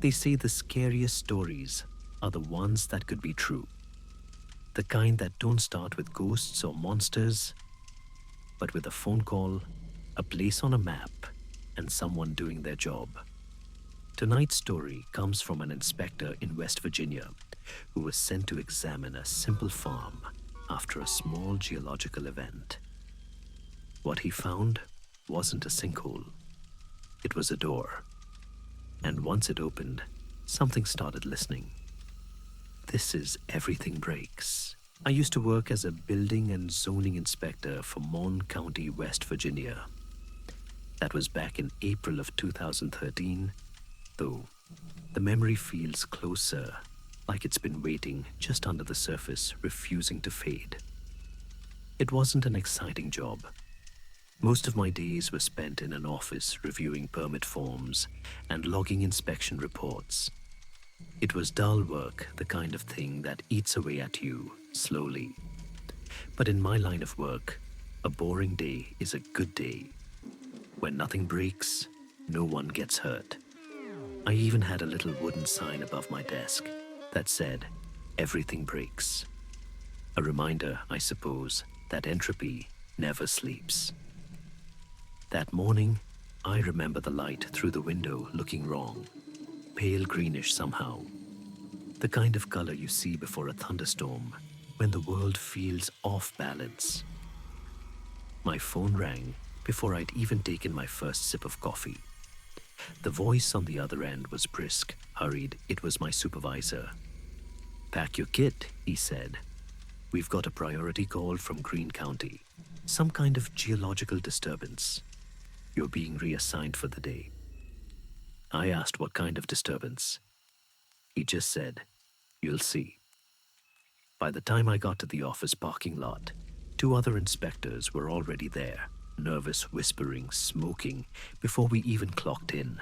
They say the scariest stories are the ones that could be true. The kind that don't start with ghosts or monsters, but with a phone call, a place on a map, and someone doing their job. Tonight's story comes from an inspector in West Virginia who was sent to examine a simple farm after a small geological event. What he found wasn't a sinkhole. It was a door. And once it opened, something started listening. This is Everything Breaks. I used to work as a building and zoning inspector for Mon County, West Virginia. That was back in April of 2013, though the memory feels closer, like it's been waiting just under the surface, refusing to fade. It wasn't an exciting job. Most of my days were spent in an office reviewing permit forms and logging inspection reports. It was dull work, the kind of thing that eats away at you slowly. But in my line of work, a boring day is a good day. When nothing breaks, no one gets hurt. I even had a little wooden sign above my desk that said, "Everything breaks." A reminder, I suppose, that entropy never sleeps. That morning, I remember the light through the window looking wrong, pale greenish somehow. The kind of color you see before a thunderstorm when the world feels off balance. My phone rang before I'd even taken my first sip of coffee. The voice on the other end was brisk, hurried. It was my supervisor. "Pack your kit," he said. "We've got a priority call from Greene County. Some kind of geological disturbance. You're being reassigned for the day." I asked what kind of disturbance. He just said, "You'll see." By the time I got to the office parking lot, 2 other inspectors were already there, nervous, whispering, smoking, before we even clocked in.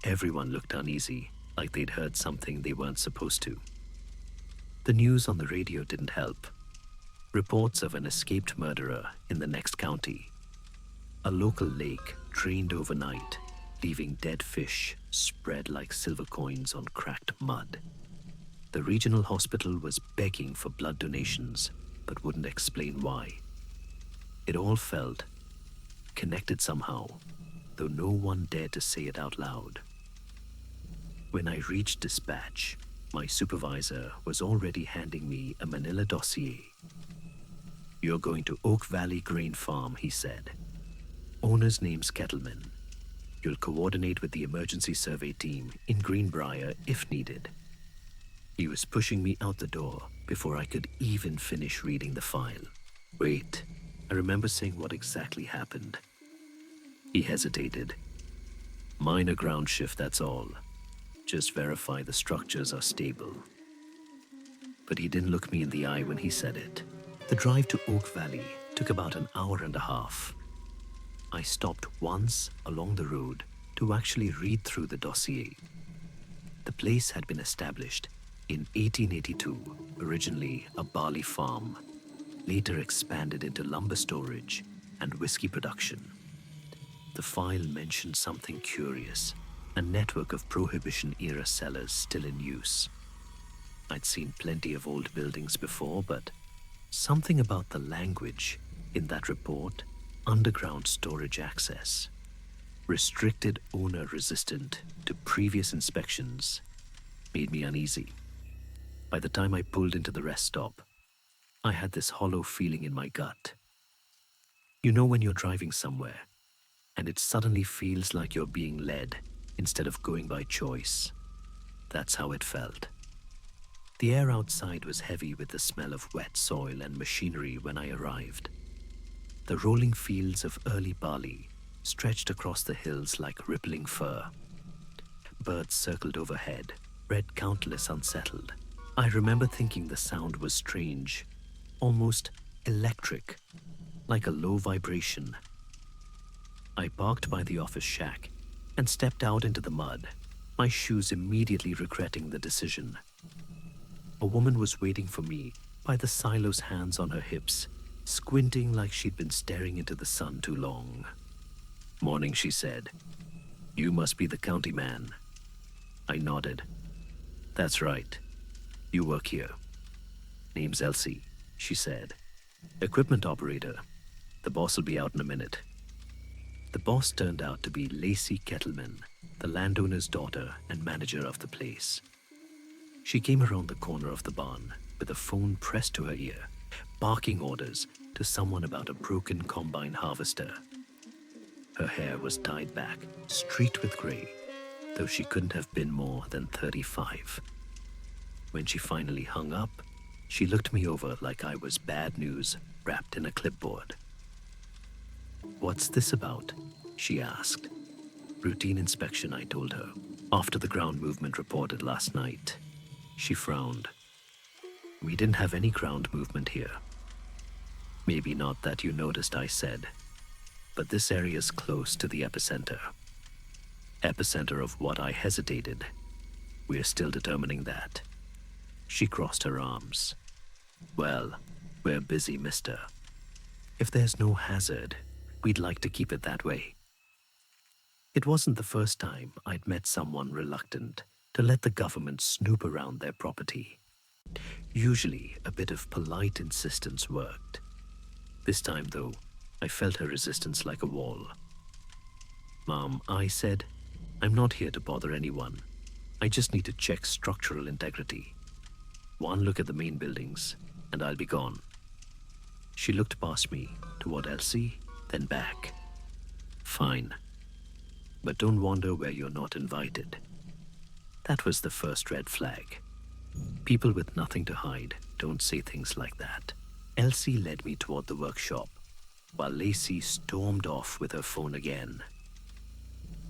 Everyone looked uneasy, like they'd heard something they weren't supposed to. The news on the radio didn't help. Reports of an escaped murderer in the next county. A local lake drained overnight, leaving dead fish spread like silver coins on cracked mud. The regional hospital was begging for blood donations, but wouldn't explain why. It all felt connected somehow, though no one dared to say it out loud. When I reached dispatch, my supervisor was already handing me a manila dossier. "You're going to Oak Valley Grain Farm," he said. "Owner's name's Kettleman. You'll coordinate with the emergency survey team in Greenbrier if needed." He was pushing me out the door before I could even finish reading the file. "Wait," I remember saying, "what exactly happened?" He hesitated. "Minor ground shift, that's all. Just verify the structures are stable." But he didn't look me in the eye when he said it. The drive to Oak Valley took about an hour and a half. I stopped once along the road to actually read through the dossier. The place had been established in 1882, originally a barley farm, later expanded into lumber storage and whiskey production. The file mentioned something curious, a network of Prohibition-era cellars still in use. I'd seen plenty of old buildings before, but something about the language in that report, underground storage access, restricted owner resistant to previous inspections, made me uneasy. By the time I pulled into the rest stop, I had this hollow feeling in my gut. You know when you're driving somewhere, and it suddenly feels like you're being led instead of going by choice. That's how it felt. The air outside was heavy with the smell of wet soil and machinery when I arrived. The rolling fields of early barley stretched across the hills like rippling fur. Birds circled overhead, bred countless unsettled. I remember thinking the sound was strange, almost electric, like a low vibration. I parked by the office shack and stepped out into the mud, my shoes immediately regretting the decision. A woman was waiting for me by the silo's hands on her hips, squinting like she'd been staring into the sun too long. "Morning," she said. "You must be the county man." I nodded. That's right. You work here. Name's Elsie, she said. Equipment operator. The boss will be out in a minute. The boss turned out to be Lacey Kettleman, the landowner's daughter and manager of the place. She came around the corner of the barn with a phone pressed to her ear, barking orders to someone about a broken combine harvester. Her hair was tied back, streaked with gray, though she couldn't have been more than 35. When she finally hung up, she looked me over like I was bad news wrapped in a clipboard. What's this about? She asked. Routine inspection, I told her, after the ground movement reported last night. She frowned. We didn't have any ground movement here. Maybe not that you noticed, I said, but this area's close to the epicenter. Epicenter of what, I hesitated. We're still determining that. She crossed her arms. Well, we're busy, mister. If there's no hazard, we'd like to keep it that way. It wasn't the first time I'd met someone reluctant to let the government snoop around their property. Usually, a bit of polite insistence worked. This time, though, I felt her resistance like a wall. Mom, I said, I'm not here to bother anyone. I just need to check structural integrity. One look at the main buildings, and I'll be gone. She looked past me, toward Elsie, then back. Fine. But don't wander where you're not invited. That was the first red flag. People with nothing to hide don't say things like that. Elsie led me toward the workshop, while Lacey stormed off with her phone again.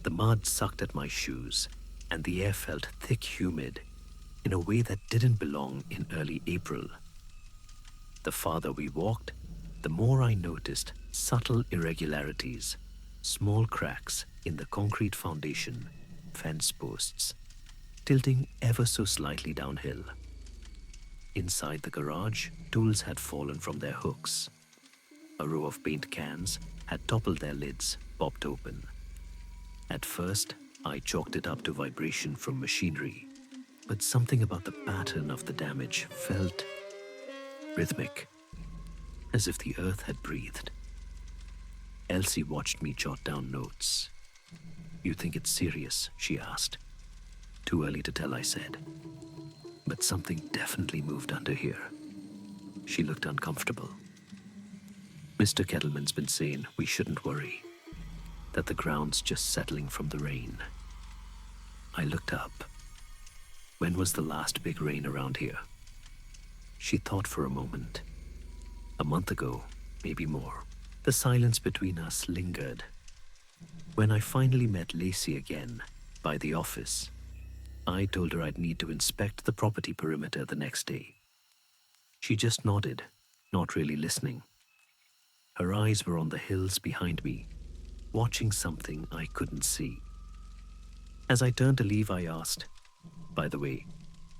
The mud sucked at my shoes, and the air felt thick, humid, in a way that didn't belong in early April. The farther we walked, the more I noticed subtle irregularities, small cracks in the concrete foundation, fence posts, tilting ever so slightly downhill. Inside the garage, tools had fallen from their hooks. A row of paint cans had toppled their lids, popped open. At first, I chalked it up to vibration from machinery, but something about the pattern of the damage felt rhythmic, as if the earth had breathed. Elsie watched me jot down notes. You think it's serious? She asked. Too early to tell, I said. But something definitely moved under here. She looked uncomfortable. Mr. Kettleman's been saying we shouldn't worry, that the ground's just settling from the rain. I looked up. When was the last big rain around here? She thought for a moment. A month ago, maybe more. The silence between us lingered. When I finally met Lacey again, by the office, I told her I'd need to inspect the property perimeter the next day. She just nodded, not really listening. Her eyes were on the hills behind me, watching something I couldn't see. As I turned to leave, I asked, by the way,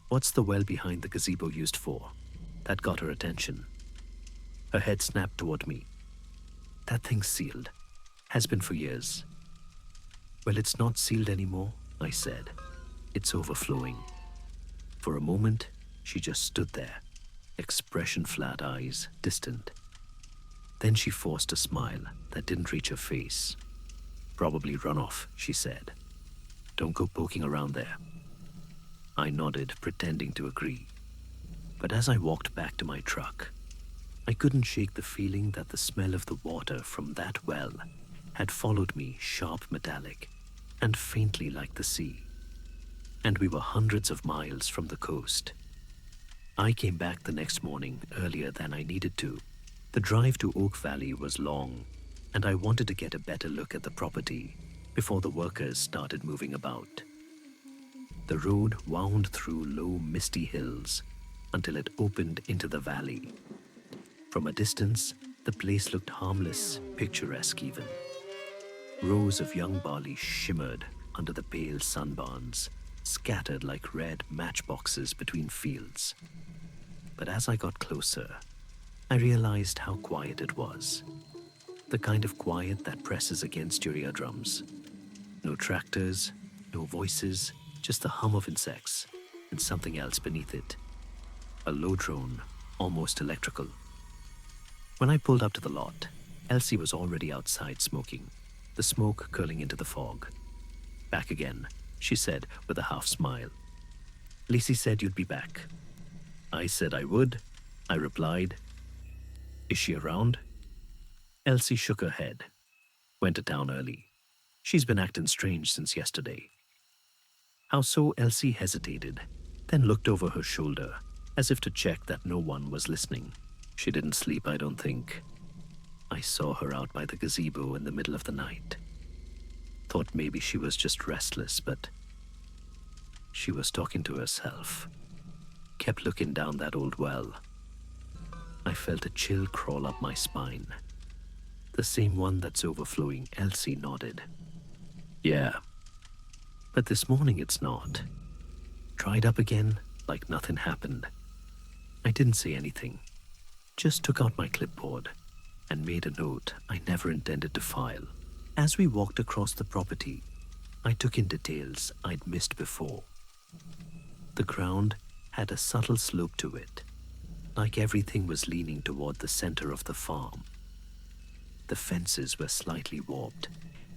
what's the well behind the gazebo used for? That got her attention. Her head snapped toward me. That thing's sealed. Has been for years. Well, it's not sealed anymore, I said. It's overflowing. For a moment, she just stood there, expression flat, eyes distant. Then she forced a smile that didn't reach her face. Probably runoff, she said. Don't go poking around there. I nodded, pretending to agree. But as I walked back to my truck, I couldn't shake the feeling that the smell of the water from that well had followed me, sharp metallic, and faintly like the sea. And we were hundreds of miles from the coast. I came back the next morning earlier than I needed to. The drive to Oak Valley was long, and I wanted to get a better look at the property before the workers started moving about. The road wound through low, misty hills until it opened into the valley. From a distance, the place looked harmless, picturesque even. Rows of young barley shimmered under the pale sunbarns, scattered like red matchboxes between fields. But as I got closer, I realized how quiet it was. The kind of quiet that presses against your eardrums. No tractors, no voices, just the hum of insects and something else beneath it. A low drone, almost electrical. When I pulled up to the lot, Elsie was already outside smoking, the smoke curling into the fog. Back again, she said with a half smile. Lacey said you'd be back. I said I would. I replied. Is she around? Elsie shook her head. Went to town early. She's been acting strange since yesterday. How so? Elsie hesitated, then looked over her shoulder, as if to check that no one was listening. She didn't sleep, I don't think. I saw her out by the gazebo in the middle of the night. Thought maybe she was just restless, but she was talking to herself. Kept looking down that old well. I felt a chill crawl up my spine. The same one that's overflowing. Elsie nodded. Yeah, but this morning it's not. Dried up again, like nothing happened. I didn't say anything. Just took out my clipboard and made a note I never intended to file. As we walked across the property, I took in details I'd missed before. The ground had a subtle slope to it, like everything was leaning toward the center of the farm. The fences were slightly warped,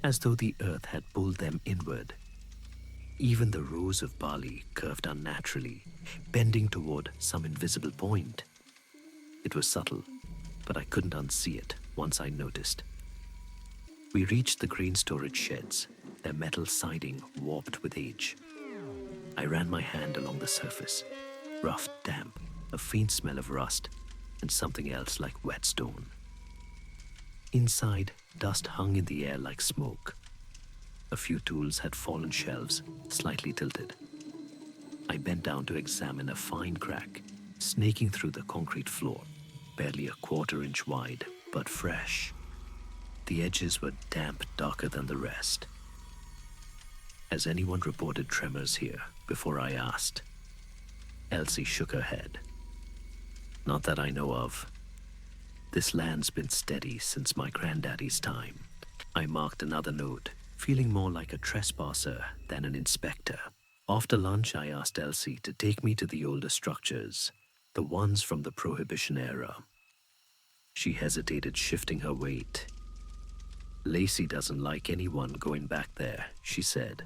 as though the earth had pulled them inward. Even the rows of barley curved unnaturally, bending toward some invisible point. It was subtle, but I couldn't unsee it once I noticed. We reached the grain storage sheds, their metal siding warped with age. I ran my hand along the surface, rough, damp, a faint smell of rust, and something else like wet stone. Inside, dust hung in the air like smoke. A few tools had fallen shelves, slightly tilted. I bent down to examine a fine crack, snaking through the concrete floor, barely a quarter-inch wide, but fresh. The edges were damp, darker than the rest. Has anyone reported tremors here before I asked? Elsie shook her head. Not that I know of. This land's been steady since my granddaddy's time. I marked another note, feeling more like a trespasser than an inspector. After lunch, I asked Elsie to take me to the older structures, the ones from the Prohibition era. She hesitated, shifting her weight. Lacey doesn't like anyone going back there, she said.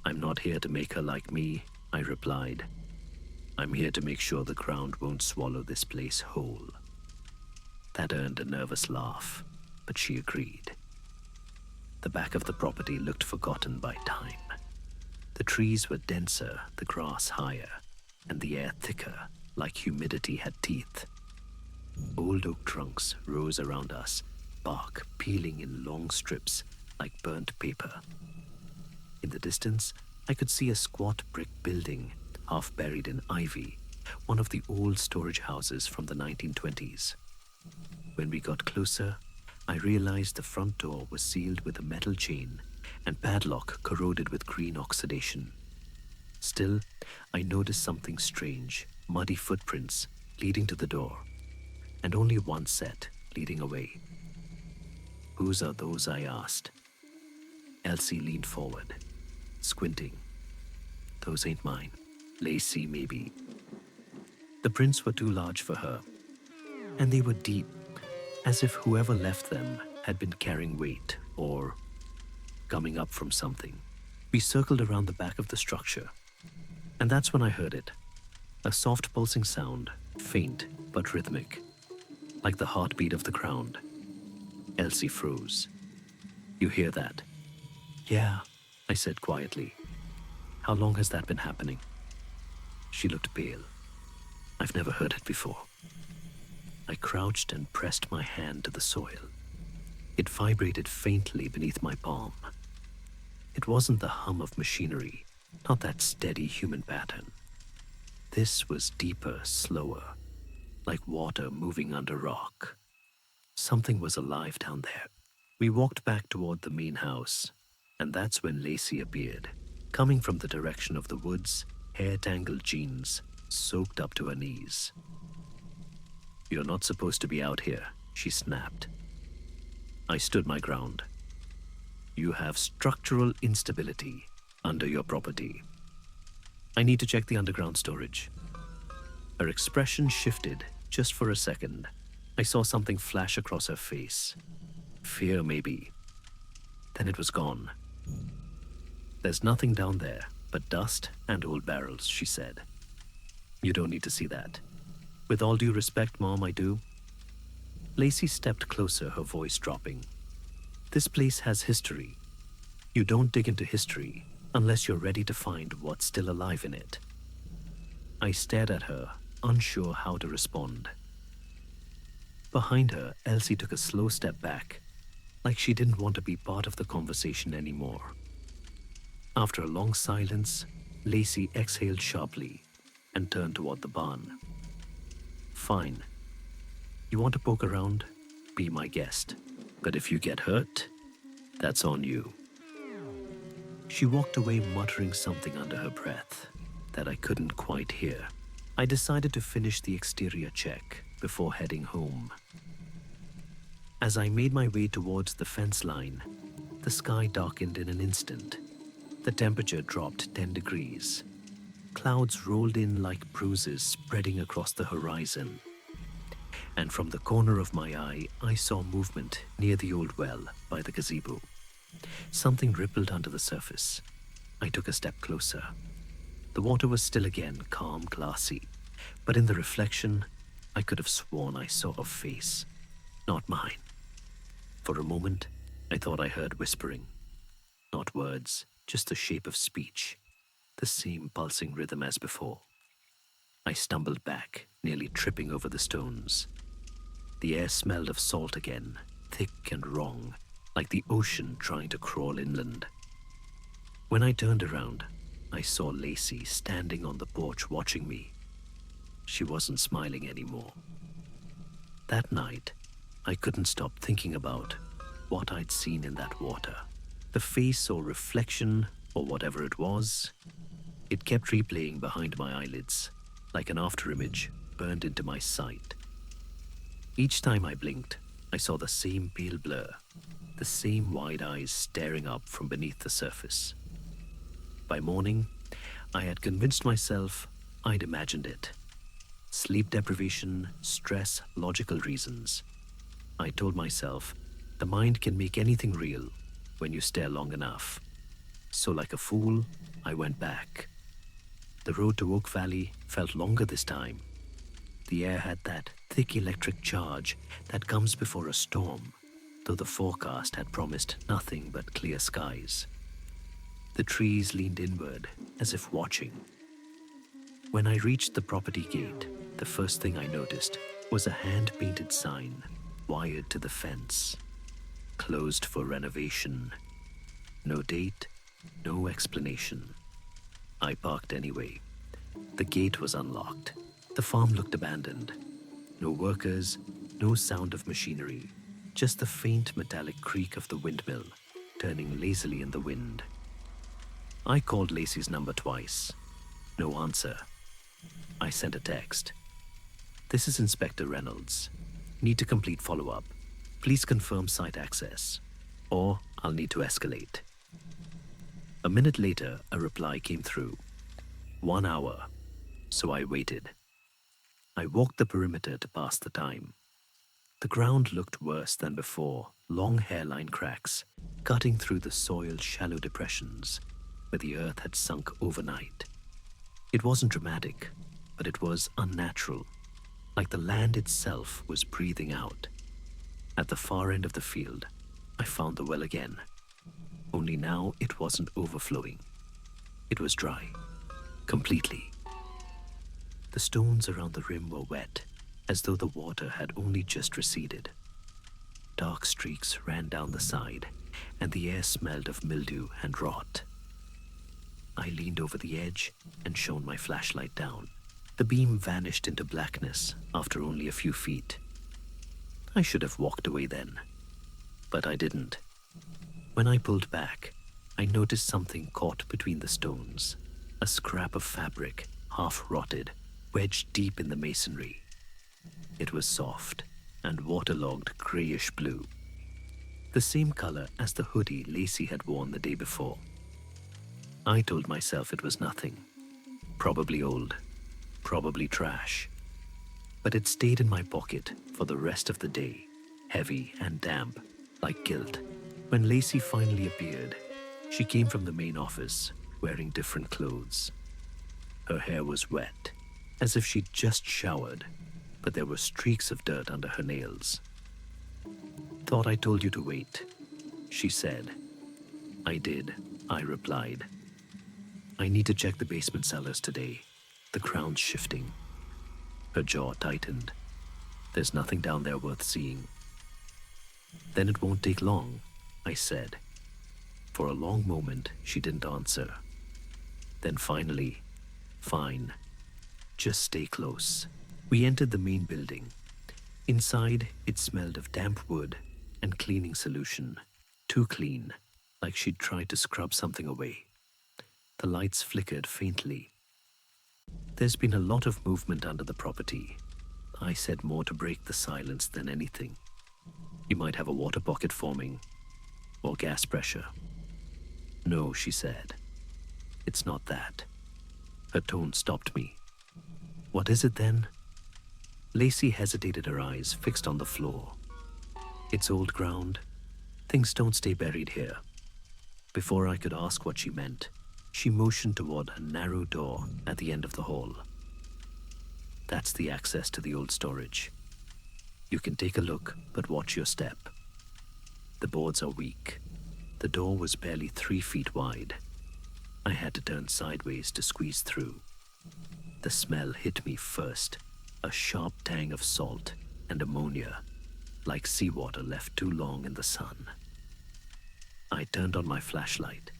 I'm not here to make her like me, I replied. I'm here to make sure the ground won't swallow this place whole. That earned a nervous laugh, but she agreed. The back of the property looked forgotten by time. The trees were denser, the grass higher, and the air thicker, like humidity had teeth. Old oak trunks rose around us, bark peeling in long strips like burnt paper. In the distance, I could see a squat brick building, half buried in ivy, one of the old storage houses from the 1920s. When we got closer, I realized the front door was sealed with a metal chain and padlock corroded with green oxidation. Still, I noticed something strange, muddy footprints leading to the door, and only one set leading away. Whose are those? I asked. Elsie leaned forward, squinting. Those ain't mine. Lacey, maybe. The prints were too large for her, and they were deep, as if whoever left them had been carrying weight or coming up from something. We circled around the back of the structure, and that's when I heard it. A soft pulsing sound, faint but rhythmic, like the heartbeat of the ground. Elsie froze. You hear that? Yeah, I said quietly. How long has that been happening? She looked pale. I've never heard it before. I crouched and pressed my hand to the soil. It vibrated faintly beneath my palm. It wasn't the hum of machinery, not that steady human pattern. This was deeper, slower, like water moving under rock. Something was alive down there. We walked back toward the main house, and that's when Lacey appeared, coming from the direction of the woods, hair-tangled jeans, soaked up to her knees. You're not supposed to be out here, she snapped. I stood my ground. You have structural instability under your property. I need to check the underground storage. Her expression shifted just for a second. I saw something flash across her face. Fear, maybe. Then it was gone. There's nothing down there but dust and old barrels, she said. You don't need to see that. With all due respect, Mom, I do. Lacey stepped closer, her voice dropping. This place has history. You don't dig into history unless you're ready to find what's still alive in it. I stared at her, unsure how to respond. Behind her, Elsie took a slow step back, like she didn't want to be part of the conversation anymore. After a long silence, Lacey exhaled sharply and turned toward the barn. Fine. You want to poke around? Be my guest. But if you get hurt, that's on you. She walked away muttering something under her breath that I couldn't quite hear. I decided to finish the exterior check before heading home. As I made my way towards the fence line, the sky darkened in an instant. The temperature dropped 10 degrees. Clouds rolled in like bruises spreading across the horizon. And from the corner of my eye, I saw movement near the old well by the gazebo. Something rippled under the surface. I took a step closer. The water was still again calm, glassy, but in the reflection, I could have sworn I saw a face, not mine. For a moment, I thought I heard whispering. Not words, just the shape of speech, the same pulsing rhythm as before. I stumbled back, nearly tripping over the stones. The air smelled of salt again, thick and wrong, like the ocean trying to crawl inland. When I turned around, I saw Lacey standing on the porch watching me. She wasn't smiling anymore. That night, I couldn't stop thinking about what I'd seen in that water. The face or reflection, or whatever it was, it kept replaying behind my eyelids, like an afterimage burned into my sight. Each time I blinked, I saw the same pale blur, the same wide eyes staring up from beneath the surface. By morning, I had convinced myself I'd imagined it. Sleep deprivation, stress, logical reasons. I told myself, the mind can make anything real when you stare long enough. So like a fool, I went back. The road to Oak Valley felt longer this time. The air had that thick electric charge that comes before a storm, though the forecast had promised nothing but clear skies. The trees leaned inward, as if watching. When I reached the property gate, the first thing I noticed was a hand-painted sign wired to the fence. Closed for renovation. No date, no explanation. I parked anyway. The gate was unlocked. The farm looked abandoned. No workers, no sound of machinery, just the faint metallic creak of the windmill turning lazily in the wind. I called Lacey's number twice. No answer. I sent a text. This is Inspector Reynolds. Need to complete follow-up. Please confirm site access, or I'll need to escalate. A minute later, a reply came through. 1 hour. So I waited. I walked the perimeter to pass the time. The ground looked worse than before, long hairline cracks, cutting through the soil's shallow depressions, where the earth had sunk overnight. It wasn't dramatic, but it was unnatural, like the land itself was breathing out. At the far end of the field, I found the well again. Only now it wasn't overflowing. It was dry. Completely. The stones around the rim were wet, as though the water had only just receded. Dark streaks ran down the side, and the air smelled of mildew and rot. I leaned over the edge and shone my flashlight down. The beam vanished into blackness after only a few feet. I should have walked away then, but I didn't. When I pulled back, I noticed something caught between the stones, a scrap of fabric, half rotted, wedged deep in the masonry. It was soft and waterlogged grayish blue, the same color as the hoodie Lacey had worn the day before. I told myself it was nothing. Probably old, probably trash. But it stayed in my pocket for the rest of the day, heavy and damp, like guilt. When Lacey finally appeared, she came from the main office, wearing different clothes. Her hair was wet, as if she'd just showered, but there were streaks of dirt under her nails. "Thought I told you to wait," she said. "I did," I replied. "I need to check the basement cellars today. The ground's shifting." Her jaw tightened. "There's nothing down there worth seeing." "Then it won't take long," I said. For a long moment, she didn't answer. Then finally, "Fine. Just stay close." We entered the main building. Inside, it smelled of damp wood and cleaning solution. Too clean, like she'd tried to scrub something away. The lights flickered faintly. "There's been a lot of movement under the property," I said, more to break the silence than anything. "You might have a water pocket forming, or gas pressure." "No," she said. "It's not that." Her tone stopped me. "What is it then?" Lacey hesitated, her eyes fixed on the floor. "It's old ground. Things don't stay buried here." Before I could ask what she meant, she motioned toward a narrow door at the end of the hall. "That's the access to the old storage. You can take a look, but watch your step. The boards are weak. The door was barely 3 feet wide. I had to turn sideways to squeeze through. The smell hit me first, a sharp tang of salt and ammonia, like seawater left too long in the sun. I turned on my flashlight.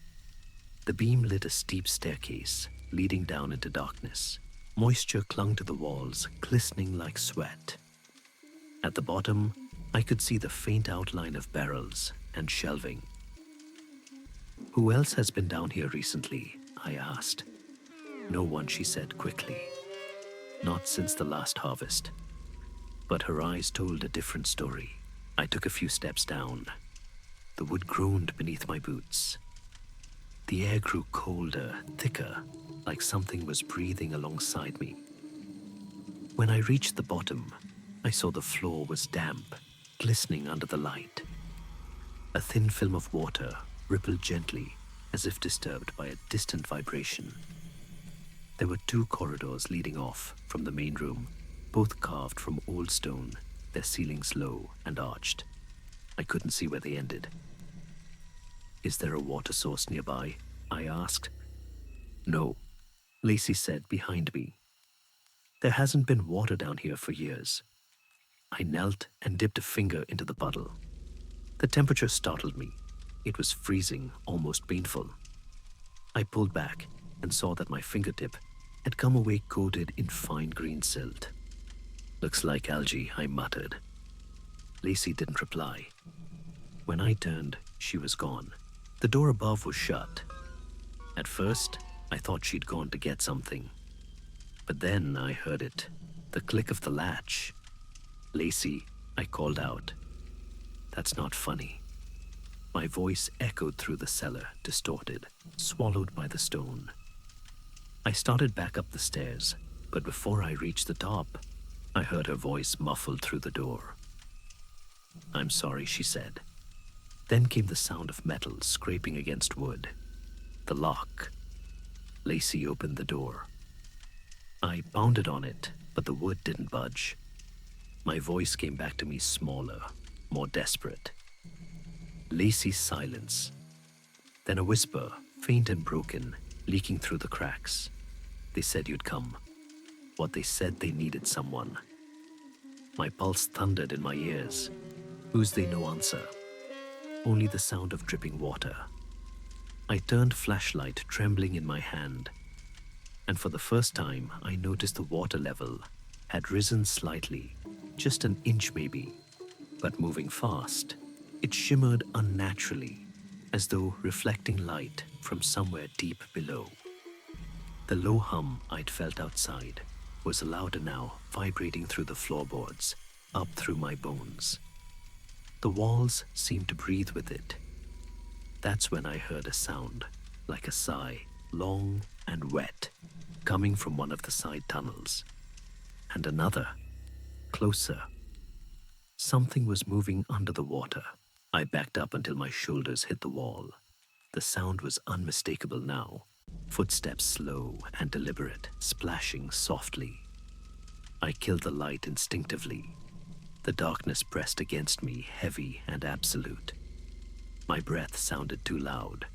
The beam lit a steep staircase leading down into darkness. Moisture clung to the walls, glistening like sweat. At the bottom, I could see the faint outline of barrels and shelving. "Who else has been down here recently?" I asked. "No one," she said quickly. "Not since the last harvest." But her eyes told a different story. I took a few steps down. The wood groaned beneath my boots. The air grew colder, thicker, like something was breathing alongside me. When I reached the bottom, I saw the floor was damp, glistening under the light. A thin film of water rippled gently, as if disturbed by a distant vibration. There were 2 corridors leading off from the main room, both carved from old stone, their ceilings low and arched. I couldn't see where they ended. "Is there a water source nearby?" I asked. "No," Lacey said behind me. "There hasn't been water down here for years." I knelt and dipped a finger into the puddle. The temperature startled me. It was freezing, almost painful. I pulled back and saw that my fingertip had come away coated in fine green silt. "Looks like algae," I muttered. Lacey didn't reply. When I turned, she was gone. The door above was shut. At first, I thought she'd gone to get something. But then I heard it, the click of the latch. "Lacey," I called out. "That's not funny." My voice echoed through the cellar, distorted, swallowed by the stone. I started back up the stairs, but before I reached the top, I heard her voice muffled through the door. "I'm sorry," she said. Then came the sound of metal scraping against wood. The lock. Lacey opened the door. I pounded on it, but the wood didn't budge. My voice came back to me smaller, more desperate. Lacey's silence. Then a whisper, faint and broken, leaking through the cracks. "They said you'd come." What they said, they needed someone. My pulse thundered in my ears. Who's they? No answer. Only the sound of dripping water. I turned flashlight trembling in my hand, and for the first time I noticed the water level had risen slightly, just an inch maybe, but moving fast. It shimmered unnaturally, as though reflecting light from somewhere deep below. The low hum I'd felt outside was louder now, vibrating through the floorboards, up through my bones. The walls seemed to breathe with it. That's when I heard a sound, like a sigh, long and wet, coming from one of the side tunnels. And another, closer. Something was moving under the water. I backed up until my shoulders hit the wall. The sound was unmistakable now. Footsteps slow and deliberate, splashing softly. I killed the light instinctively. The darkness pressed against me, heavy and absolute. My breath sounded too loud.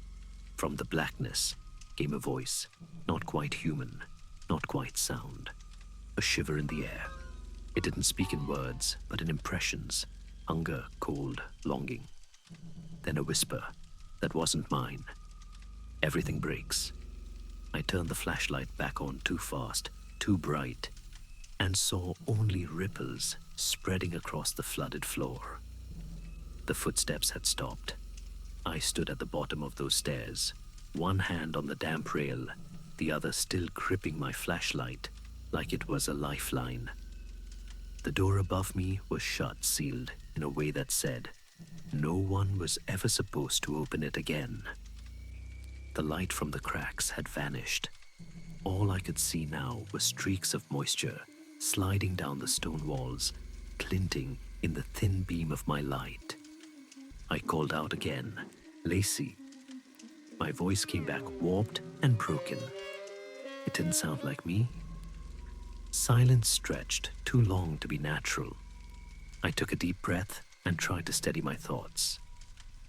From the blackness came a voice, not quite human, not quite sound. A shiver in the air. It didn't speak in words, but in impressions. Hunger, cold, longing. Then a whisper that wasn't mine. Everything breaks. I turned the flashlight back on too fast, too bright, and saw only ripples spreading across the flooded floor. The footsteps had stopped. I stood at the bottom of those stairs, one hand on the damp rail, the other still gripping my flashlight like it was a lifeline. The door above me was shut, sealed, in a way that said, no one was ever supposed to open it again. The light from the cracks had vanished. All I could see now were streaks of moisture sliding down the stone walls, glinting in the thin beam of my light. I called out again, Lacey. My voice came back warped and broken. It didn't sound like me. Silence stretched too long to be natural. I took a deep breath and tried to steady my thoughts.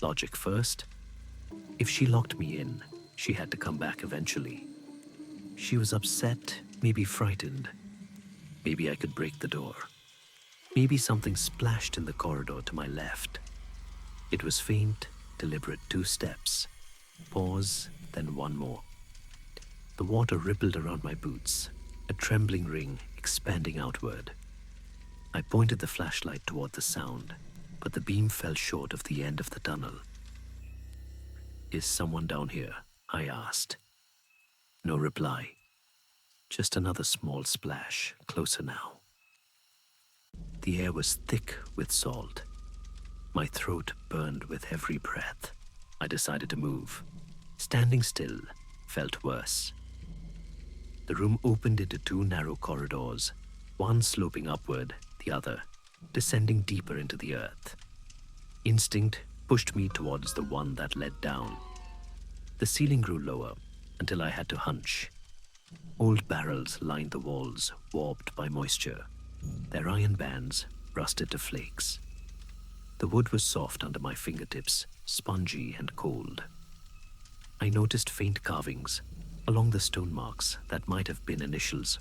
Logic first. If she locked me in, she had to come back eventually. She was upset, maybe frightened. Maybe I could break the door. Maybe something splashed in the corridor to my left. It was faint, deliberate 2 steps. Pause, then one more. The water rippled around my boots, a trembling ring expanding outward. I pointed the flashlight toward the sound, but the beam fell short of the end of the tunnel. Is someone down here? I asked. No reply. Just another small splash, closer now. The air was thick with salt. My throat burned with every breath. I decided to move. Standing still felt worse. The room opened into 2 narrow corridors, one sloping upward, the other descending deeper into the earth. Instinct pushed me towards the one that led down. The ceiling grew lower until I had to hunch. Old barrels lined the walls, warped by moisture. Their iron bands rusted to flakes. The wood was soft under my fingertips, spongy and cold. I noticed faint carvings along the stone marks that might have been initials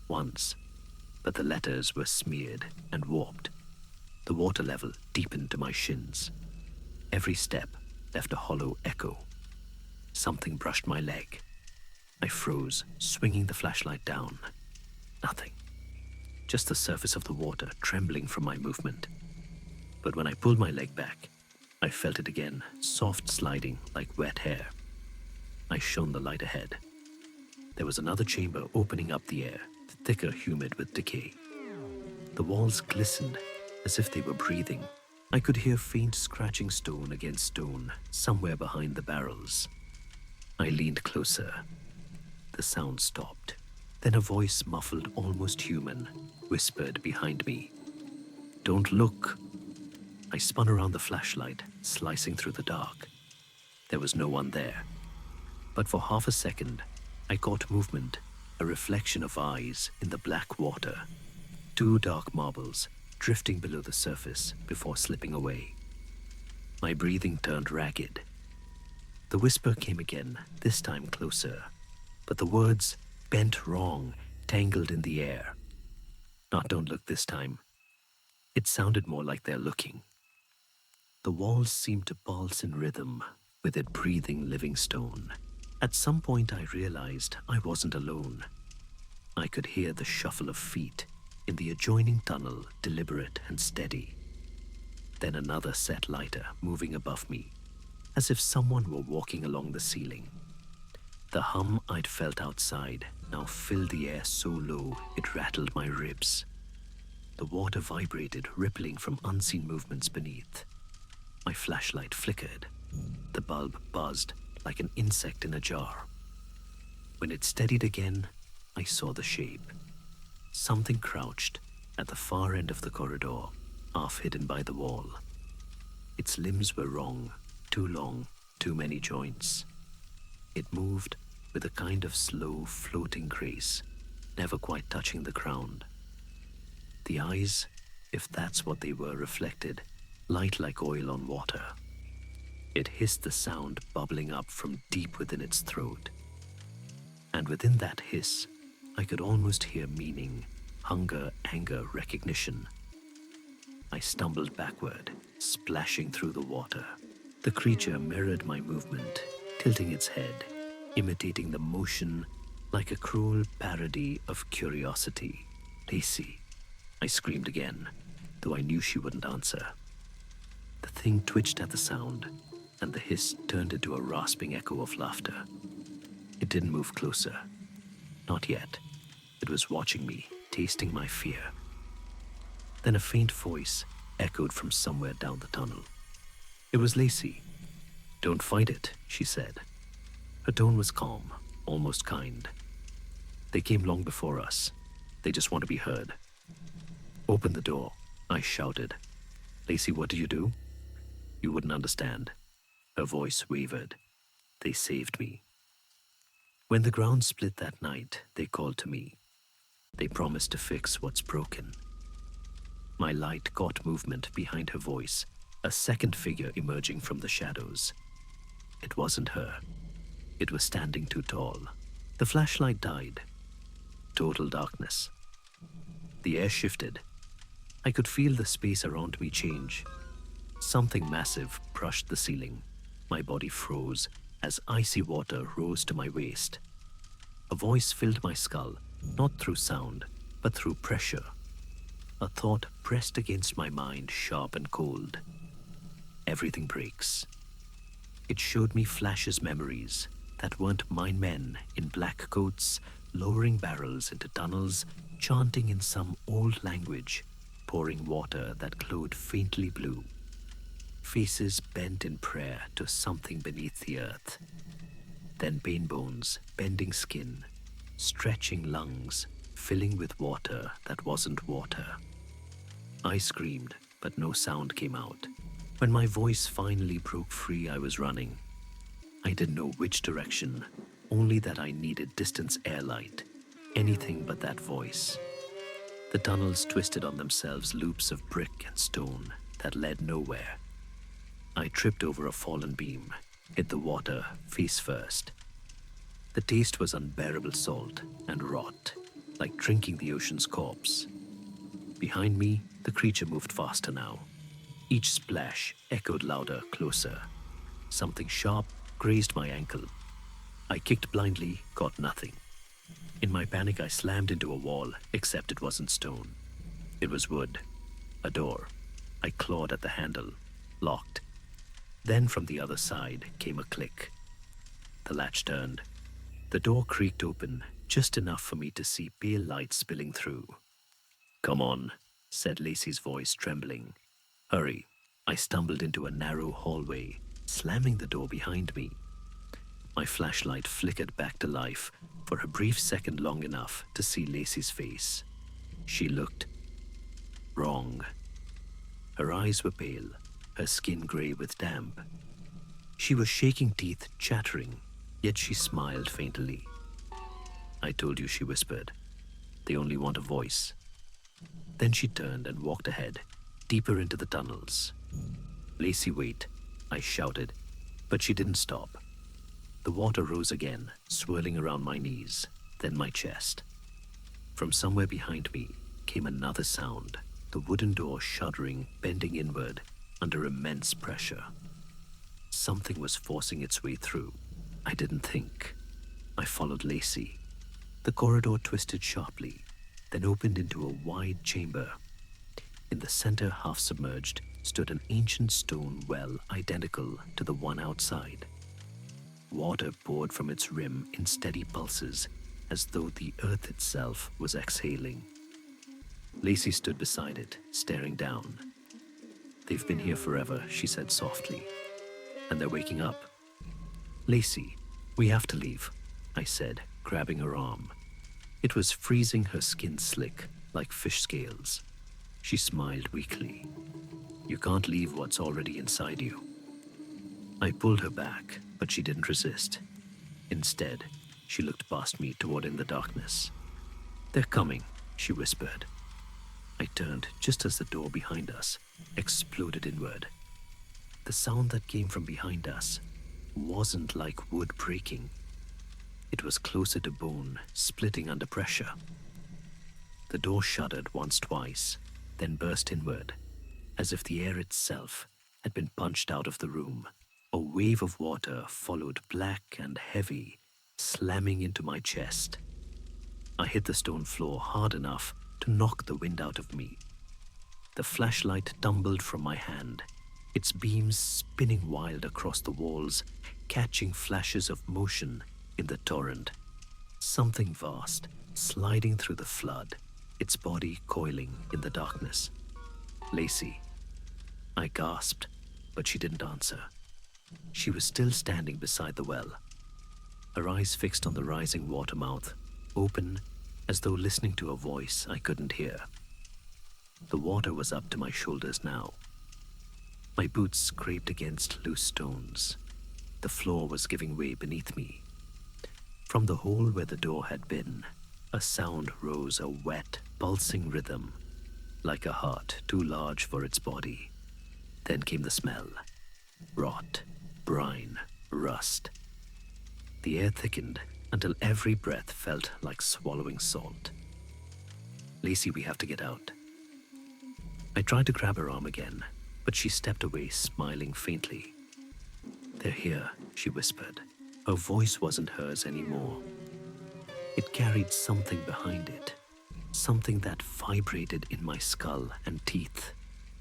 once, but the letters were smeared and warped. The water level deepened to my shins. Every step left a hollow echo. Something brushed my leg. I froze, swinging the flashlight down. Nothing. Just the surface of the water trembling from my movement. But when I pulled my leg back, I felt it again, soft sliding like wet hair. I shone the light ahead. There was another chamber opening up the air, thicker, humid with decay. The walls glistened as if they were breathing. I could hear faint scratching stone against stone somewhere behind the barrels. I leaned closer. The sound stopped. Then a voice, muffled, almost human, whispered behind me. Don't look. I spun around the flashlight, slicing through the dark. There was no one there. But for half a second, I caught movement, a reflection of eyes in the black water. 2 dark marbles drifting below the surface before slipping away. My breathing turned ragged. The whisper came again, this time closer, but the words bent wrong, tangled in the air. Not don't look this time. It sounded more like they're looking. The walls seemed to pulse in rhythm, with it breathing living stone. At some point I realized I wasn't alone. I could hear the shuffle of feet in the adjoining tunnel, deliberate and steady. Then another set lighter moving above me, as if someone were walking along the ceiling. The hum I'd felt outside now filled the air so low it rattled my ribs. The water vibrated, rippling from unseen movements beneath. My flashlight flickered. The bulb buzzed like an insect in a jar. When it steadied again, I saw the shape. Something crouched at the far end of the corridor, half hidden by the wall. Its limbs were wrong, too long, too many joints. It moved with a kind of slow, floating grace, never quite touching the ground. The eyes, if that's what they were, reflected, light like oil on water. It hissed the sound bubbling up from deep within its throat. And within that hiss, I could almost hear meaning, hunger, anger, recognition. I stumbled backward, splashing through the water. The creature mirrored my movement, tilting its head, imitating the motion like a cruel parody of curiosity. Lacey, I screamed again, though I knew she wouldn't answer. The thing twitched at the sound, and the hiss turned into a rasping echo of laughter. It didn't move closer. Not yet. It was watching me, tasting my fear. Then a faint voice echoed from somewhere down the tunnel. It was Lacey. "Don't fight it," she said. Her tone was calm, almost kind. "They came long before us. They just want to be heard." "Open the door," I shouted. "Lacey, what do you do?" "You wouldn't understand." Her voice wavered. "They saved me. When the ground split that night, they called to me. They promised to fix what's broken." My light caught movement behind her voice, a second figure emerging from the shadows. It wasn't her. It was standing too tall. The flashlight died. Total darkness. The air shifted. I could feel the space around me change. Something massive brushed the ceiling. My body froze as icy water rose to my waist. A voice filled my skull, not through sound, but through pressure. A thought pressed against my mind, sharp and cold. Everything breaks. It showed me flashes, memories that weren't mine, men in black coats, lowering barrels into tunnels, chanting in some old language, pouring water that glowed faintly blue. Faces bent in prayer to something beneath the earth. Then bane bones, bending skin, stretching lungs, filling with water that wasn't water. I screamed, but no sound came out. When my voice finally broke free, I was running. I didn't know which direction, only that I needed distance airlight, anything but that voice. The tunnels twisted on themselves, loops of brick and stone that led nowhere. I tripped over a fallen beam, hit the water face first. The taste was unbearable salt and rot, like drinking the ocean's corpse. Behind me, the creature moved faster now. Each splash echoed louder, closer. Something sharp grazed my ankle. I kicked blindly, got nothing. In my panic, I slammed into a wall, except it wasn't stone. It was wood, a door. I clawed at the handle, locked. Then from the other side came a click. The latch turned. The door creaked open, just enough for me to see pale light spilling through. "Come on," said Lacey's voice, trembling. "Hurry." I stumbled into a narrow hallway, slamming the door behind me. My flashlight flickered back to life for a brief second, long enough to see Lacey's face. She looked wrong. Her eyes were pale, her skin gray with damp. She was shaking teeth, chattering, yet she smiled faintly. "I told you," she whispered. "They only want a voice." Then she turned and walked ahead, deeper into the tunnels. "Lacey, wait," I shouted, but she didn't stop. The water rose again, swirling around my knees, then my chest. From somewhere behind me came another sound, the wooden door shuddering, bending inward under immense pressure. Something was forcing its way through. I didn't think. I followed Lacey. The corridor twisted sharply, then opened into a wide chamber. In the center, half submerged, stood an ancient stone well identical to the one outside. Water poured from its rim in steady pulses, as though the earth itself was exhaling. Lacey stood beside it, staring down. "They've been here forever," she said softly. "And they're waking up." "Lacey, we have to leave," I said, grabbing her arm. It was freezing her skin slick, like fish scales. She smiled weakly. You can't leave what's already inside you. I pulled her back, but she didn't resist. Instead, she looked past me toward in the darkness. They're coming, she whispered. I turned just as the door behind us exploded inward. The sound that came from behind us wasn't like wood breaking. It was closer to bone, splitting under pressure. The door shuddered once, twice, then burst inward, as if the air itself had been punched out of the room. A wave of water followed, black and heavy, slamming into my chest. I hit the stone floor hard enough to knock the wind out of me. The flashlight tumbled from my hand, its beams spinning wild across the walls, catching flashes of motion in the torrent. Something vast, sliding through the flood, its body coiling in the darkness. Lacey. I gasped, but she didn't answer. She was still standing beside the well, her eyes fixed on the rising water mouth, open as though listening to a voice I couldn't hear. The water was up to my shoulders now. My boots scraped against loose stones. The floor was giving way beneath me. From the hole where the door had been, a sound rose, a wet, pulsing rhythm, like a heart too large for its body. Then came the smell. Rot, brine, rust. The air thickened until every breath felt like swallowing salt. Lacey, we have to get out. I tried to grab her arm again, but she stepped away, smiling faintly. They're here, she whispered. Her voice wasn't hers anymore. It carried something behind it, something that vibrated in my skull and teeth.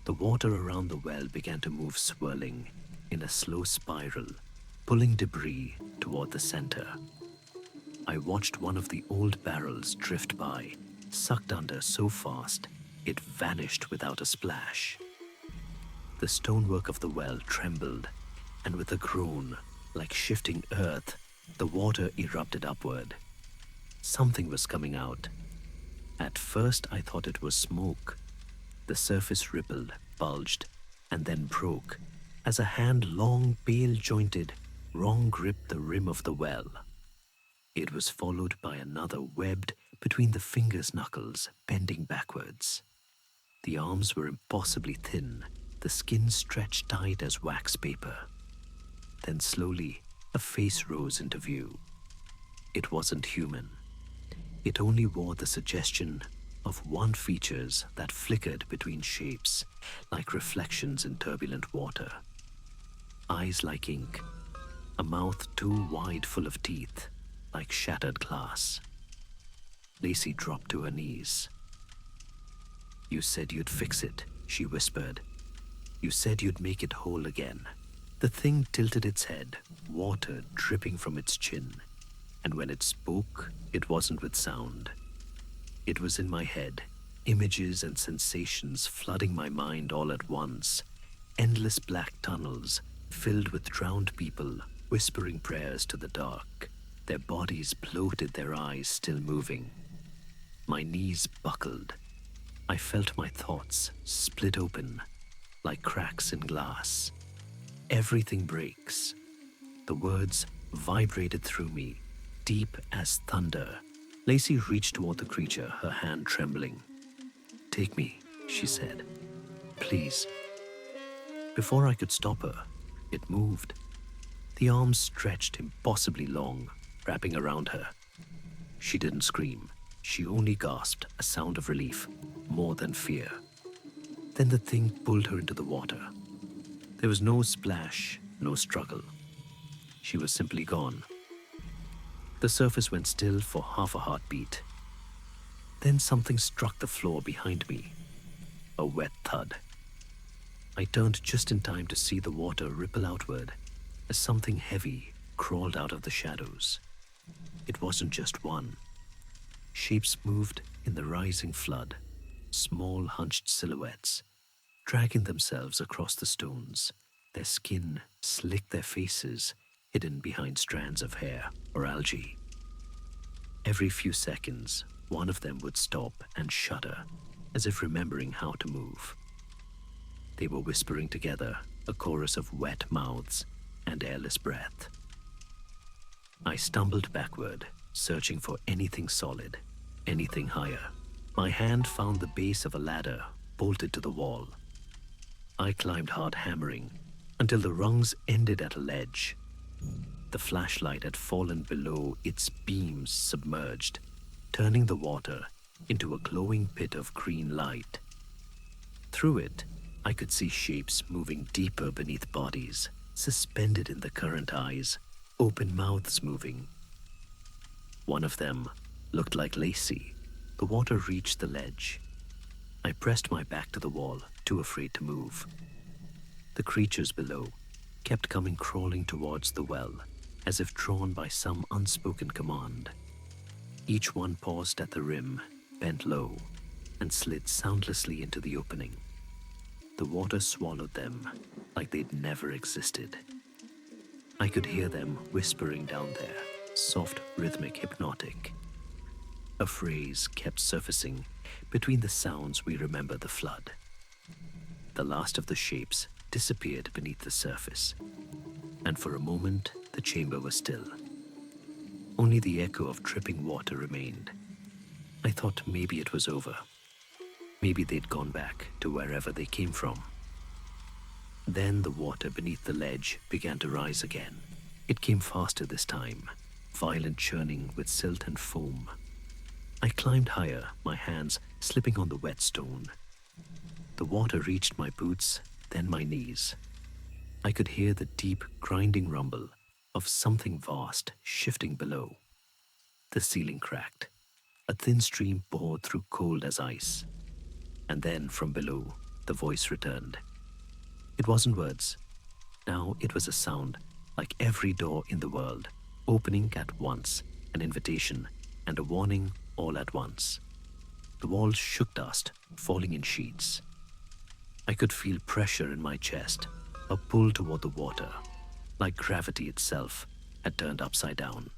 The water around the well began to move, swirling in a slow spiral, pulling debris toward the center. I watched one of the old barrels drift by, sucked under so fast it vanished without a splash. The stonework of the well trembled, and with a groan, like shifting earth, the water erupted upward. Something was coming out. At first I thought it was smoke. The surface rippled, bulged, and then broke as a hand, long, pale-jointed, wrong gripped the rim of the well. It was followed by another, webbed between the fingers' knuckles, bending backwards. The arms were impossibly thin, the skin stretched tight as wax paper. Then slowly, a face rose into view. It wasn't human. It only wore the suggestion of one features that flickered between shapes, like reflections in turbulent water. Eyes like ink, a mouth too wide full of teeth, like shattered glass. Lacey dropped to her knees. You said you'd fix it, she whispered. You said you'd make it whole again. The thing tilted its head, water dripping from its chin, and when it spoke, it wasn't with sound. It was in my head, images and sensations flooding my mind all at once, endless black tunnels filled with drowned people whispering prayers to the dark, their bodies bloated, their eyes still moving. My knees buckled. I felt my thoughts split open like cracks in glass. Everything breaks. The words vibrated through me, deep as thunder. Lacey reached toward the creature, her hand trembling. Take me, she said. Please. Before I could stop her, it moved. The arms stretched impossibly long, wrapping around her. She didn't scream. She only gasped, a sound of relief, more than fear. Then the thing pulled her into the water. There was no splash, no struggle. She was simply gone. The surface went still for half a heartbeat. Then something struck the floor behind me. A wet thud. I turned just in time to see the water ripple outward as something heavy crawled out of the shadows. It wasn't just one. Shapes moved in the rising flood, small hunched silhouettes, dragging themselves across the stones, their skin slick, their faces hidden behind strands of hair or algae. Every few seconds, one of them would stop and shudder, as if remembering how to move. They were whispering together, a chorus of wet mouths and airless breath. I stumbled backward, searching for anything solid, anything higher. My hand found the base of a ladder bolted to the wall. I climbed hard, hammering, until the rungs ended at a ledge. The flashlight had fallen below, its beams submerged, turning the water into a glowing pit of green light. Through it, I could see shapes moving deeper beneath bodies, suspended in the current eyes, open mouths moving. One of them looked like Lacey. The water reached the ledge. I pressed my back to the wall, too afraid to move. The creatures below kept coming crawling towards the well, as if drawn by some unspoken command. Each one paused at the rim, bent low, and slid soundlessly into the opening. The water swallowed them like they'd never existed. I could hear them whispering down there, soft, rhythmic, hypnotic. A phrase kept surfacing between the sounds we remember the flood. The last of the shapes disappeared beneath the surface, and for a moment the chamber was still. Only the echo of dripping water remained. I thought maybe it was over. Maybe they'd gone back to wherever they came from. Then the water beneath the ledge began to rise again. It came faster this time, violent churning with silt and foam. I climbed higher, my hands slipping on the wet stone. The water reached my boots, then my knees. I could hear the deep, grinding rumble of something vast shifting below. The ceiling cracked. A thin stream poured through cold as ice. And then from below, the voice returned. It wasn't words. Now it was a sound, like every door in the world, opening at once, an invitation and a warning all at once. The walls shook, dust falling in sheets. I could feel pressure in my chest, a pull toward the water, like gravity itself had turned upside down.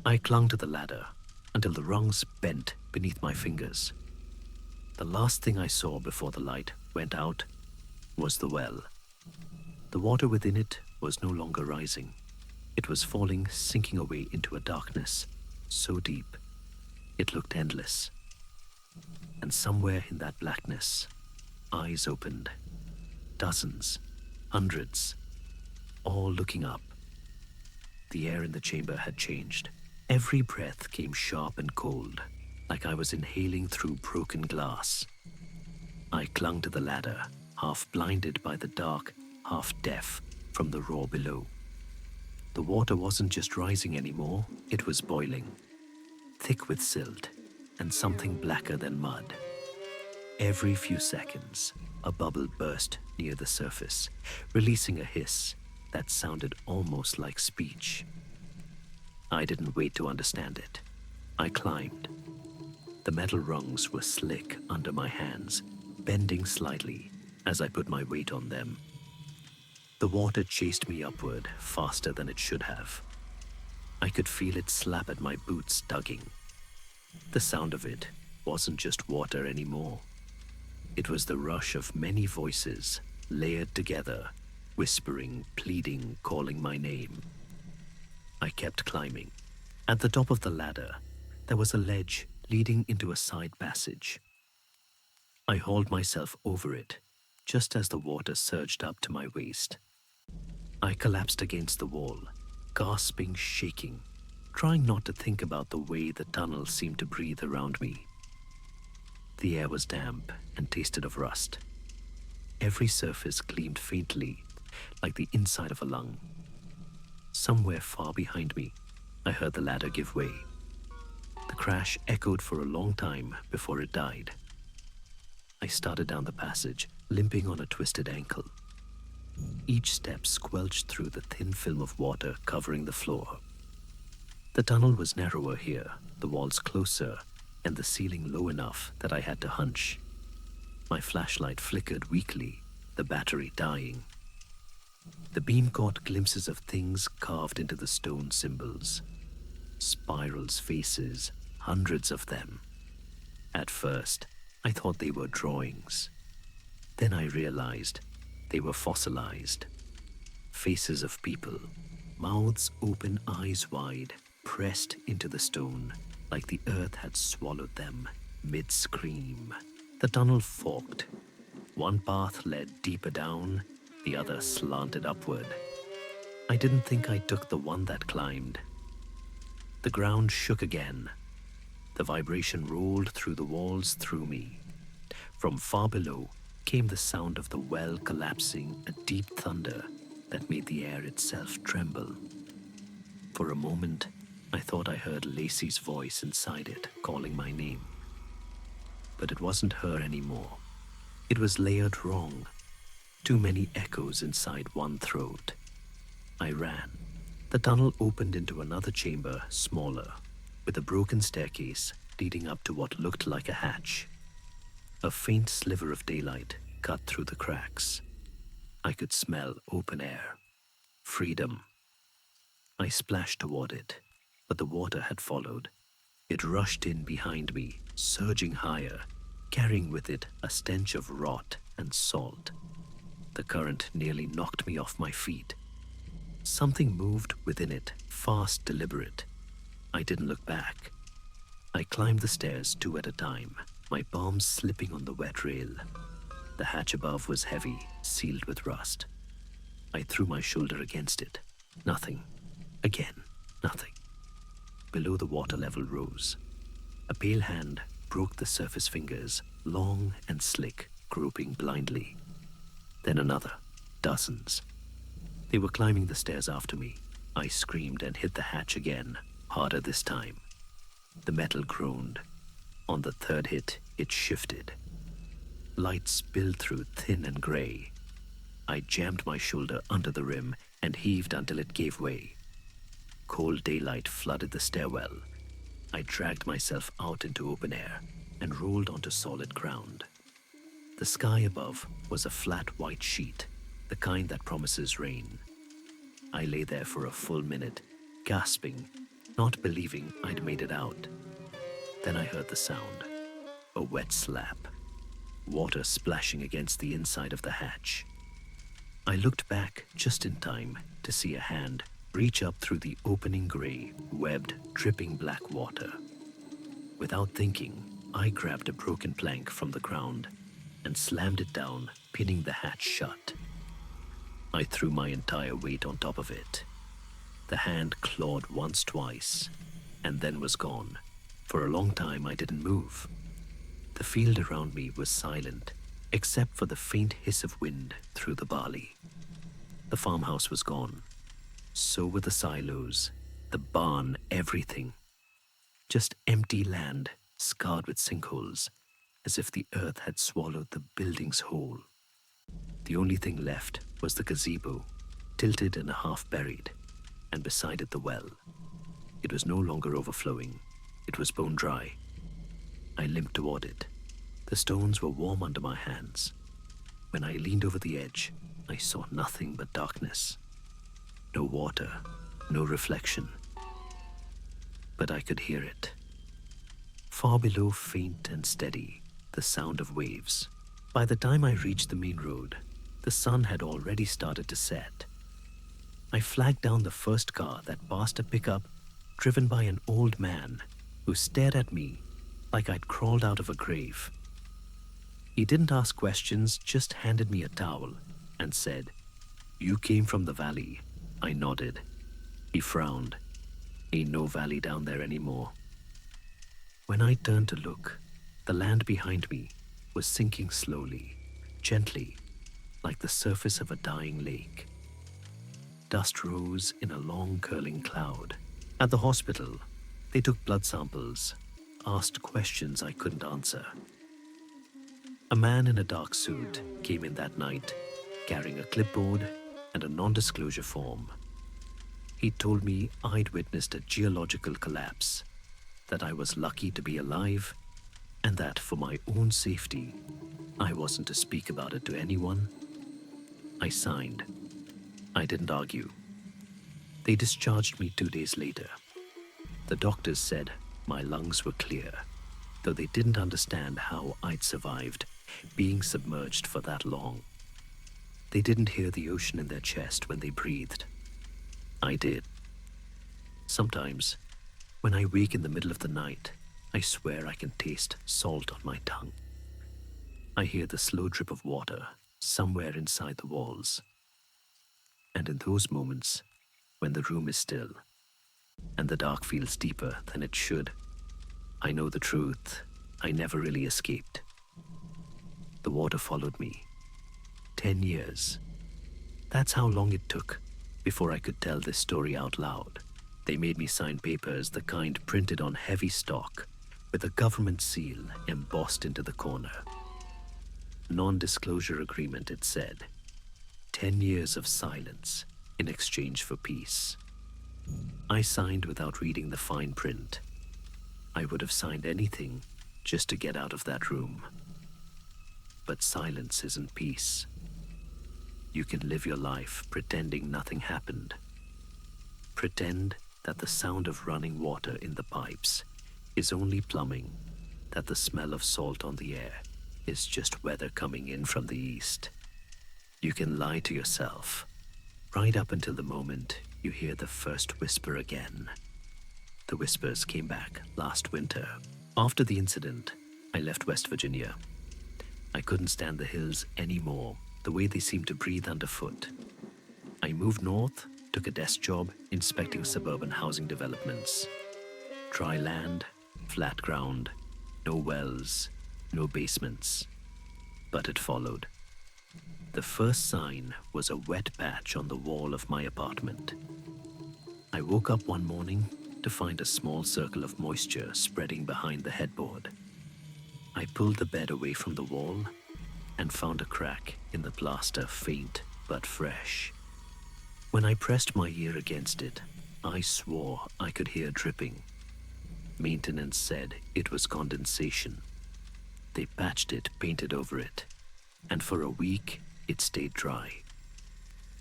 I clung to the ladder until the rungs bent beneath my fingers. The last thing I saw before the light went out was the well. The water within it was no longer rising. It was falling, sinking away into a darkness so deep it looked endless. And somewhere in that blackness, eyes opened. Dozens, hundreds, all looking up. The air in the chamber had changed. Every breath came sharp and cold, like I was inhaling through broken glass. I clung to the ladder, half blinded by the dark, half deaf from the roar below. The water wasn't just rising anymore, it was boiling, thick with silt and something blacker than mud. Every few seconds, a bubble burst near the surface, releasing a hiss that sounded almost like speech. I didn't wait to understand it. I climbed. The metal rungs were slick under my hands, bending slightly as I put my weight on them. The water chased me upward faster than it should have. I could feel it slap at my boots, tugging. The sound of it wasn't just water anymore. It was the rush of many voices, layered together, whispering, pleading, calling my name. I kept climbing. At the top of the ladder, there was a ledge leading into a side passage. I hauled myself over it, just as the water surged up to my waist. I collapsed against the wall, gasping, shaking, trying not to think about the way the tunnel seemed to breathe around me. The air was damp and tasted of rust. Every surface gleamed faintly, like the inside of a lung. Somewhere far behind me, I heard the ladder give way. The crash echoed for a long time before it died. I started down the passage, limping on a twisted ankle. Each step squelched through the thin film of water covering the floor. The tunnel was narrower here, the walls closer, and the ceiling low enough that I had to hunch. My flashlight flickered weakly, the battery dying. The beam caught glimpses of things carved into the stone symbols. spirals, faces, hundreds of them. At first, I thought they were drawings. Then I realized they were fossilized. Faces of people, mouths open, eyes wide, pressed into the stone, like the earth had swallowed them mid-scream. The tunnel forked. One path led deeper down, the other slanted upward. I didn't think I took the one that climbed. The ground shook again. The vibration rolled through the walls through me. From far below came the sound of the well collapsing, a deep thunder that made the air itself tremble. For a moment, I thought I heard Lacey's voice inside it calling my name. But it wasn't her anymore. It was layered wrong. Too many echoes inside one throat. I ran. The tunnel opened into another chamber, smaller, with a broken staircase leading up to what looked like a hatch. A faint sliver of daylight cut through the cracks. I could smell open air. Freedom. I splashed toward it, but the water had followed. It rushed in behind me, surging higher, carrying with it a stench of rot and salt. The current nearly knocked me off my feet. Something moved within it, fast, deliberate. I didn't look back. I climbed the stairs 2 at a time, my palms slipping on the wet rail. The hatch above was heavy, sealed with rust. I threw my shoulder against it. Nothing. Again, nothing. Below, the water level rose. A pale hand broke the surface fingers, long and slick, groping blindly. Then another, dozens. They were climbing the stairs after me. I screamed and hit the hatch again, harder this time. The metal groaned. On the third hit, it shifted. Light spilled through, thin and gray. I jammed my shoulder under the rim and heaved until it gave way. Cold daylight flooded the stairwell. I dragged myself out into open air and rolled onto solid ground. The sky above was a flat white sheet, the kind that promises rain. I lay there for a full minute, gasping, not believing I'd made it out. Then I heard the sound, a wet slap, water splashing against the inside of the hatch. I looked back just in time to see a hand reach up through the opening gray, webbed, dripping black water. Without thinking, I grabbed a broken plank from the ground and slammed it down, pinning the hatch shut. I threw my entire weight on top of it. The hand clawed once, twice, and then was gone. For a long time, I didn't move. The field around me was silent, except for the faint hiss of wind through the barley. The farmhouse was gone. So were the silos, the barn, everything. Just empty land, scarred with sinkholes, as if the earth had swallowed the buildings whole. The only thing left was the gazebo, tilted and half buried, and beside it the well. It was no longer overflowing. It was bone dry. I limped toward it. The stones were warm under my hands. When I leaned over the edge, I saw nothing but darkness. No water, no reflection. But I could hear it. Far below, faint and steady, the sound of waves. By the time I reached the main road, the sun had already started to set. I flagged down the first car that passed a pickup driven by an old man who stared at me like I'd crawled out of a grave. He didn't ask questions, just handed me a towel and said, "You came from the valley." I nodded. He frowned. "Ain't no valley down there anymore." When I turned to look, the land behind me was sinking slowly, gently, like the surface of a dying lake. Dust rose in a long curling cloud. At the hospital, they took blood samples, asked questions I couldn't answer. A man in a dark suit came in that night, carrying a clipboard and a non-disclosure form. He told me I'd witnessed a geological collapse, that I was lucky to be alive, and that for my own safety, I wasn't to speak about it to anyone. I signed. I didn't argue. They discharged me 2 days later. The doctors said my lungs were clear, though they didn't understand how I'd survived being submerged for that long. They didn't hear the ocean in their chest when they breathed. I did. Sometimes, when I wake in the middle of the night, I swear I can taste salt on my tongue. I hear the slow drip of water somewhere inside the walls. And in those moments, when the room is still and the dark feels deeper than it should, I know the truth. I never really escaped. The water followed me. 10 years. That's how long it took before I could tell this story out loud. They made me sign papers, the kind printed on heavy stock, with a government seal embossed into the corner. Non-disclosure agreement, it said. 10 years of silence in exchange for peace. I signed without reading the fine print. I would have signed anything just to get out of that room. But silence isn't peace. You can live your life pretending nothing happened. Pretend that the sound of running water in the pipes is only plumbing, that the smell of salt on the air is just weather coming in from the east. You can lie to yourself, right up until the moment you hear the first whisper again. The whispers came back last winter. After the incident, I left West Virginia. I couldn't stand the hills anymore, the way they seemed to breathe underfoot. I moved north, took a desk job inspecting suburban housing developments. Dry land, flat ground, no wells, no basements. But it followed. The first sign was a wet patch on the wall of my apartment. I woke up one morning to find a small circle of moisture spreading behind the headboard. I pulled the bed away from the wall and found a crack in the plaster, faint but fresh. When I pressed my ear against it, I swore I could hear dripping. Maintenance said it was condensation. They patched it, painted over it, and for a week it stayed dry.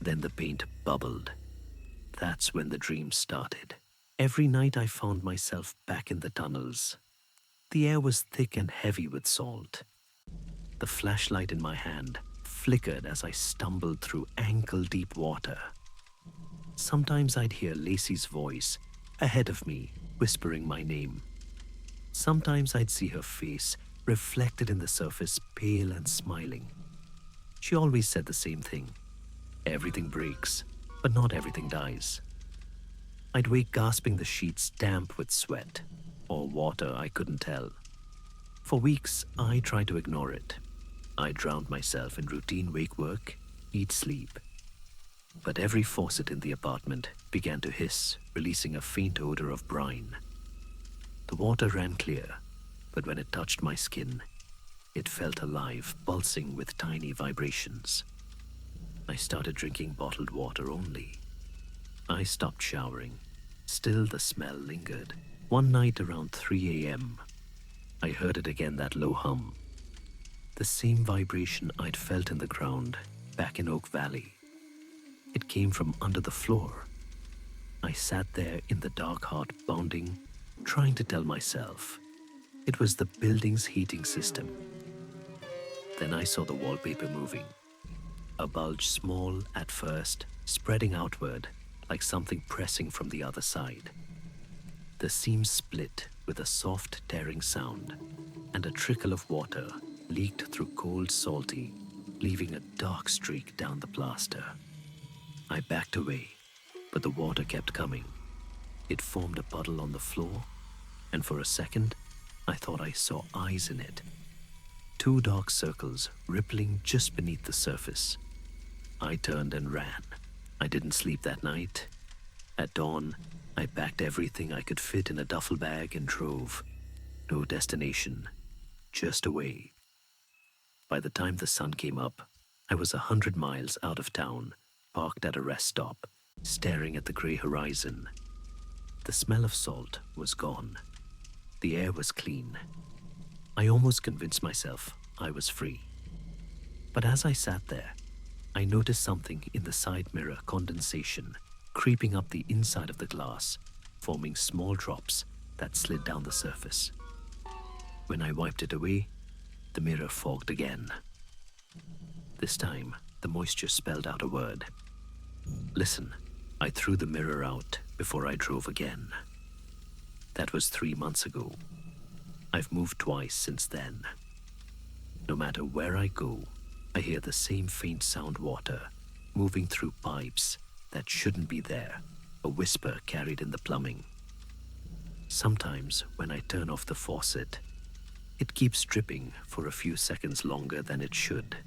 Then the paint bubbled. That's when the dream started. Every night I found myself back in the tunnels. The air was thick and heavy with salt. The flashlight in my hand flickered as I stumbled through ankle-deep water. Sometimes I'd hear Lacey's voice ahead of me, whispering my name. Sometimes I'd see her face reflected in the surface, pale and smiling. She always said the same thing. Everything breaks, but not everything dies. I'd wake gasping, the sheets damp with sweat, or water, I couldn't tell. For weeks, I tried to ignore it. I drowned myself in routine wake work, eat, sleep. But every faucet in the apartment began to hiss, releasing a faint odor of brine. The water ran clear, but when it touched my skin, it felt alive, pulsing with tiny vibrations. I started drinking bottled water only. I stopped showering. Still the smell lingered. One night around 3 a.m., I heard it again, that low hum. The same vibration I'd felt in the ground back in Oak Valley. It came from under the floor. I sat there in the dark, heart pounding, trying to tell myself it was the building's heating system. Then I saw the wallpaper moving. A bulge, small at first, spreading outward like something pressing from the other side. The seam split with a soft tearing sound, and a trickle of water leaked through cold, salty, leaving a dark streak down the plaster. I backed away, but the water kept coming. It formed a puddle on the floor, and for a second, I thought I saw eyes in it. 2 dark circles rippling just beneath the surface. I turned and ran. I didn't sleep that night. At dawn, I packed everything I could fit in a duffel bag and drove. No destination, just away. By the time the sun came up, I was 100 miles out of town, parked at a rest stop, staring at the gray horizon. The smell of salt was gone. The air was clean. I almost convinced myself I was free. But as I sat there, I noticed something in the side mirror, condensation, creeping up the inside of the glass, forming small drops that slid down the surface. When I wiped it away, the mirror fogged again. This time, the moisture spelled out a word. Listen, I threw the mirror out before I drove again. That was 3 months ago. I've moved twice since then. No matter where I go, I hear the same faint sound: water moving through pipes that shouldn't be there, a whisper carried in the plumbing. Sometimes when I turn off the faucet, it keeps dripping for a few seconds longer than it should.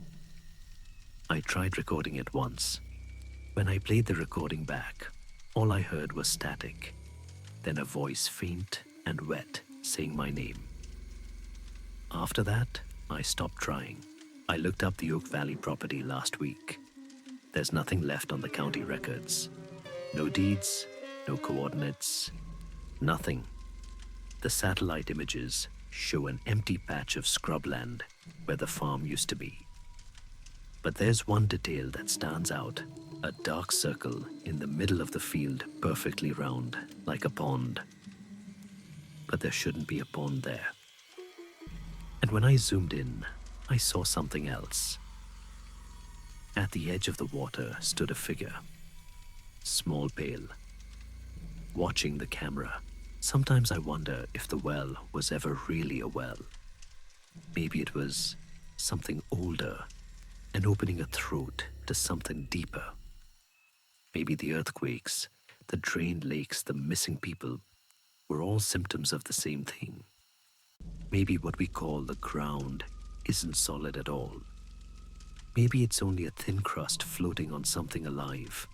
I tried recording it once. When I played the recording back, all I heard was static, then a voice faint and wet saying my name. After that, I stopped trying. I looked up the Oak Valley property last week. There's nothing left on the county records. No deeds, no coordinates, nothing. The satellite images show an empty patch of scrubland where the farm used to be. But there's one detail that stands out: a dark circle in the middle of the field, perfectly round, like a pond. But there shouldn't be a pond there. And when I zoomed in, I saw something else. At the edge of the water stood a figure, small, pale, watching the camera. Sometimes I wonder if the well was ever really a well. Maybe it was something older and opening a throat to something deeper. Maybe the earthquakes, the drained lakes, the missing people were all symptoms of the same thing. Maybe what we call the ground isn't solid at all. Maybe it's only a thin crust floating on something alive.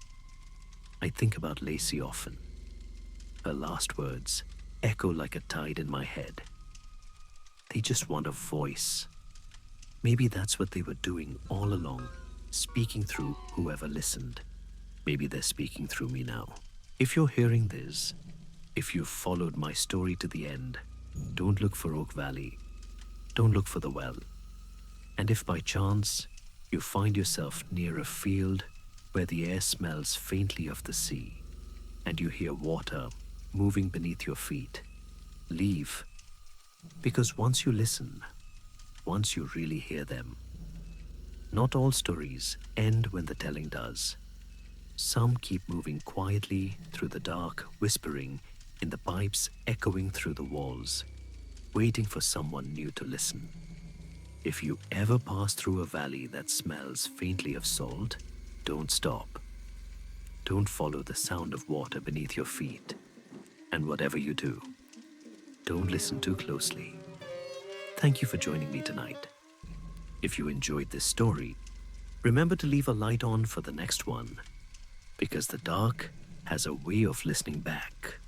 I think about Lacey often. Her last words echo like a tide in my head. They just want a voice. Maybe that's what they were doing all along, speaking through whoever listened. Maybe they're speaking through me now. If you're hearing this, if you've followed my story to the end, don't look for Oak Valley. Don't look for the well. And if by chance you find yourself near a field where the air smells faintly of the sea and you hear water moving beneath your feet, leave. Because once you listen, once you really hear them, not all stories end when the telling does. Some keep moving quietly through the dark, whispering in the pipes, echoing through the walls, waiting for someone new to listen. If you ever pass through a valley that smells faintly of salt, don't stop. Don't follow the sound of water beneath your feet. And whatever you do, don't listen too closely. Thank you for joining me tonight. If you enjoyed this story, remember to leave a light on for the next one, because the dark has a way of listening back.